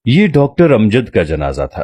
یہ ڈاکٹر امجد کا جنازہ تھا۔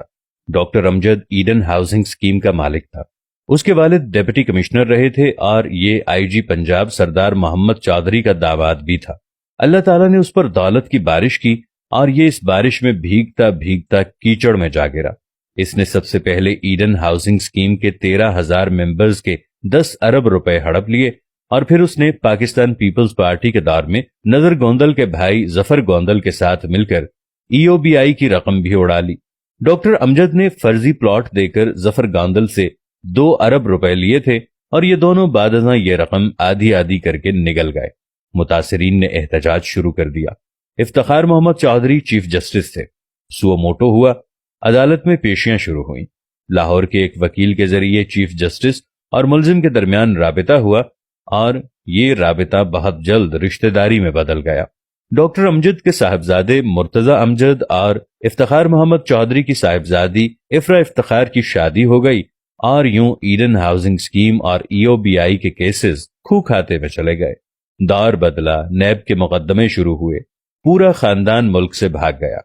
ڈاکٹر امجد ایڈن ہاؤسنگ اسکیم کا مالک تھا۔ اس کے والد ڈپٹی کمشنر رہے تھے اور یہ آئی جی پنجاب سردار محمد چودھری کا داماد بھی تھا۔ اللہ تعالیٰ نے اس پر دولت کی بارش کی اور یہ اس بارش میں بھیگتا بھیگتا کیچڑ میں جا گرا۔ اس نے سب سے پہلے ایڈن ہاؤسنگ اسکیم کے 13,000 ممبرز کے 10 ارب روپے ہڑپ لیے اور پھر اس نے پاکستان پیپلز پارٹی کے دور میں نظر گوندل کے بھائی ظفر گوندل کے ساتھ مل کر ای او بی آئی کی رقم بھی اڑا لی۔ ڈاکٹر امجد نے فرضی پلاٹ دے کر ظفر گوندل سے 2 ارب روپے لیے تھے اور یہ دونوں بعد ازاں یہ رقم آدھی آدھی کر کے نگل گئے۔ متاثرین نے احتجاج شروع کر دیا۔ افتخار محمد چودھری چیف جسٹس تھے۔ سو موٹو ہوا، عدالت میں پیشیاں شروع ہوئیں۔ لاہور کے ایک وکیل کے ذریعے چیف جسٹس اور ملزم کے درمیان رابطہ ہوا اور یہ رابطہ بہت جلد رشتہ داری میں بدل گیا۔ ڈاکٹر امجد کے صاحبزادے مرتضی امجد اور افتخار محمد چودھری کی صاحبزادی افرا افتخار کی شادی ہو گئی اور یوں ایڈن ہاؤسنگ اسکیم اور ای او بی آئی کے کیسز کھو کھاتے میں چلے گئے۔ دور بدلا، نیب کے مقدمے شروع ہوئے، پورا خاندان ملک سے بھاگ گیا۔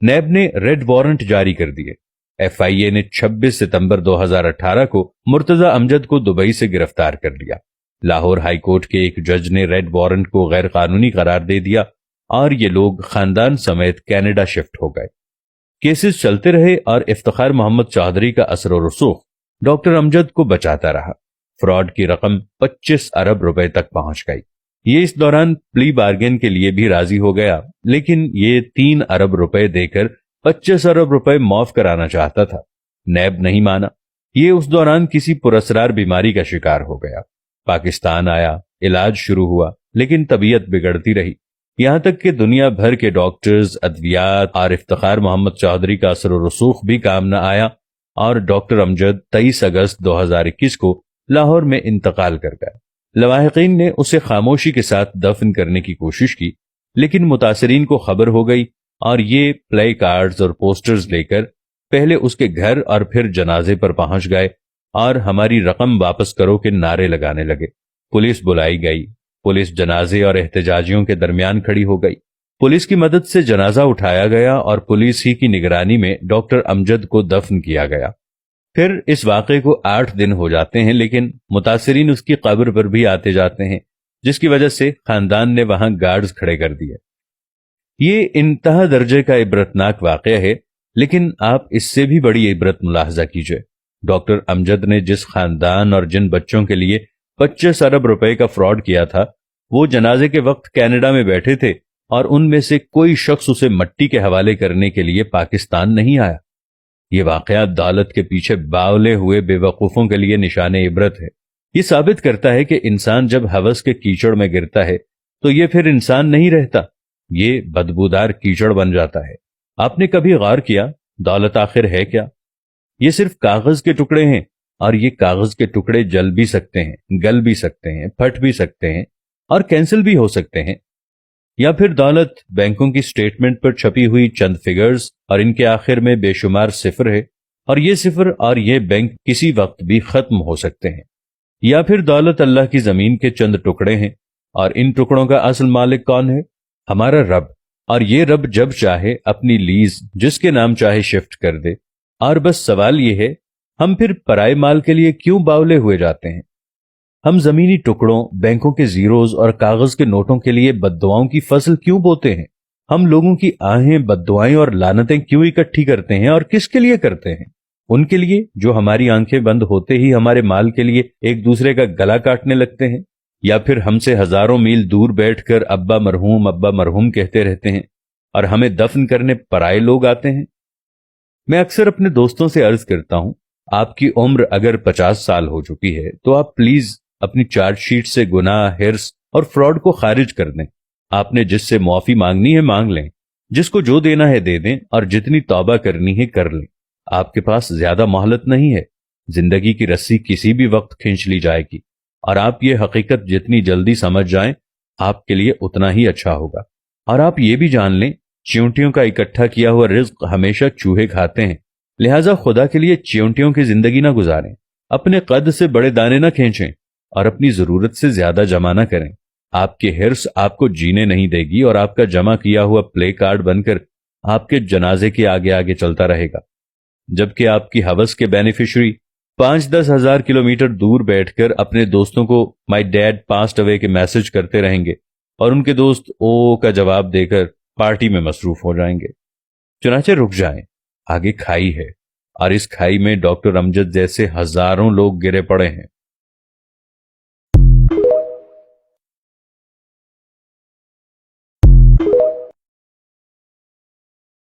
نیب نے ریڈ وارنٹ جاری کر دیے۔ ایف آئی اے نے 26 ستمبر 2018 کو مرتضی امجد کو دبئی سے گرفتار کر لیا۔ لاہور ہائی کورٹ کے ایک جج نے ریڈ وارنٹ کو غیر قانونی قرار دے دیا اور یہ لوگ خاندان سمیت کینیڈا شفٹ ہو گئے۔ کیسز چلتے رہے اور افتخار محمد چودھری کا اثر و رسوخ ڈاکٹر امجد کو بچاتا رہا۔ فراڈ کی رقم 25 ارب روپے تک پہنچ گئی۔ یہ اس دوران پلی بارگین کے لیے بھی راضی ہو گیا، لیکن یہ 3 ارب روپے دے کر 25 ارب روپے معاف کرانا چاہتا تھا۔ نیب نہیں مانا۔ یہ اس دوران کسی پراسرار بیماری کا شکار ہو گیا۔ پاکستان آیا، علاج شروع ہوا، لیکن طبیعت بگڑتی رہی، یہاں تک کہ دنیا بھر کے ڈاکٹرز، ادویات اور افتخار محمد چودھری کا اثر و رسوخ بھی کام نہ آیا اور ڈاکٹر امجد 23 اگست 2021 کو لاہور میں انتقال کر گیا۔ لواحقین نے اسے خاموشی کے ساتھ دفن کرنے کی کوشش کی، لیکن متاثرین کو خبر ہو گئی اور یہ پلے کارڈز اور پوسٹرز لے کر پہلے اس کے گھر اور پھر جنازے پر پہنچ گئے اور ہماری رقم واپس کرو کے نعرے لگانے لگے۔ پولیس بلائی گئی۔ پولیس جنازے اور احتجاجیوں کے درمیان کھڑی ہو گئی۔ پولیس کی مدد سے جنازہ اٹھایا گیا اور پولیس ہی کی نگرانی میں ڈاکٹر امجد کو دفن کیا گیا۔ پھر اس واقعے کو 8 دن ہو جاتے ہیں، لیکن متاثرین اس کی قبر پر بھی آتے جاتے ہیں، جس کی وجہ سے خاندان نے وہاں گارڈز کھڑے کر دیے۔ یہ انتہا درجے کا عبرتناک واقعہ ہے، لیکن آپ اس سے بھی بڑی عبرت ملاحظہ کیجئے۔ ڈاکٹر امجد نے جس خاندان اور جن بچوں کے لیے 25 ارب روپے کا فراڈ کیا تھا، وہ جنازے کے وقت کینیڈا میں بیٹھے تھے اور ان میں سے کوئی شخص اسے مٹی کے حوالے کرنے کے لیے پاکستان نہیں آیا۔ یہ واقعہ دولت کے پیچھے باولے ہوئے بے وقوفوں کے لیے نشان عبرت ہے۔ یہ ثابت کرتا ہے کہ انسان جب ہوس کے کیچڑ میں گرتا ہے تو یہ پھر انسان نہیں رہتا، یہ بدبودار کیچڑ بن جاتا ہے۔ آپ نے کبھی غور کیا دولت آخر ہے کیا؟ یہ صرف کاغذ کے ٹکڑے ہیں، اور یہ کاغذ کے ٹکڑے جل بھی سکتے ہیں، گل بھی سکتے ہیں، پھٹ بھی سکتے ہیں اور کینسل بھی ہو سکتے ہیں۔ یا پھر دولت بینکوں کی سٹیٹمنٹ پر چھپی ہوئی چند فگرز اور ان کے آخر میں بے شمار صفر ہے، اور یہ صفر اور یہ بینک کسی وقت بھی ختم ہو سکتے ہیں۔ یا پھر دولت اللہ کی زمین کے چند ٹکڑے ہیں، اور ان ٹکڑوں کا اصل مالک کون ہے؟ ہمارا رب، اور یہ رب جب چاہے اپنی لیز جس کے نام چاہے شفٹ کر دے۔ اور بس سوال یہ ہے، ہم پھر پرائے مال کے لیے کیوں باولے ہوئے جاتے ہیں؟ ہم زمینی ٹکڑوں، بینکوں کے زیروز اور کاغذ کے نوٹوں کے لیے بددعاؤں کی فصل کیوں بوتے ہیں؟ ہم لوگوں کی آہیں، بددعائیں اور لعنتیں کیوں اکٹھی کرتے ہیں اور کس کے لیے کرتے ہیں؟ ان کے لیے جو ہماری آنکھیں بند ہوتے ہی ہمارے مال کے لیے ایک دوسرے کا گلا کاٹنے لگتے ہیں، یا پھر ہم سے ہزاروں میل دور بیٹھ کر ابا مرحوم کہتے رہتے ہیں اور ہمیں دفن کرنے پرائے لوگ آتے ہیں؟ میں اکثر اپنے دوستوں سے عرض کرتا ہوں، آپ کی عمر اگر 50 سال ہو چکی ہے تو آپ پلیز اپنی چارج شیٹ سے گناہ، حرص اور فراڈ کو خارج کر دیں۔ آپ نے جس سے معافی مانگنی ہے مانگ لیں، جس کو جو دینا ہے دے دیں، اور جتنی توبہ کرنی ہے کر لیں۔ آپ کے پاس زیادہ مہلت نہیں ہے۔ زندگی کی رسی کسی بھی وقت کھینچ لی جائے گی، اور آپ یہ حقیقت جتنی جلدی سمجھ جائیں آپ کے لیے اتنا ہی اچھا ہوگا۔ اور آپ یہ بھی جان لیں، چیونٹیوں کا اکٹھا کیا ہوا رزق ہمیشہ چوہے کھاتے ہیں، لہٰذا خدا کے لیے چیونٹیوں کی زندگی نہ گزاریں، اپنے قد سے بڑے دانے نہ کھینچیں اور اپنی ضرورت سے زیادہ جمع نہ کریں۔ آپ کی حرص آپ کو جینے نہیں دے گی، اور آپ کا جمع کیا ہوا پلے کارڈ بن کر آپ کے جنازے کے آگے آگے چلتا رہے گا، جبکہ آپ کی ہوس کے بینیفیشری 5-10 ہزار کلومیٹر دور بیٹھ کر اپنے دوستوں کو مائی ڈیڈ پاسڈ اوے کے میسج کرتے رہیں گے اور ان کے دوست او کا جواب دے کر پارٹی میں مصروف ہو جائیں گے۔ چنانچہ رک جائیں، آگے کھائی ہے، اور اس کھائی میں ڈاکٹر امجد جیسے ہزاروں لوگ گرے پڑے ہیں۔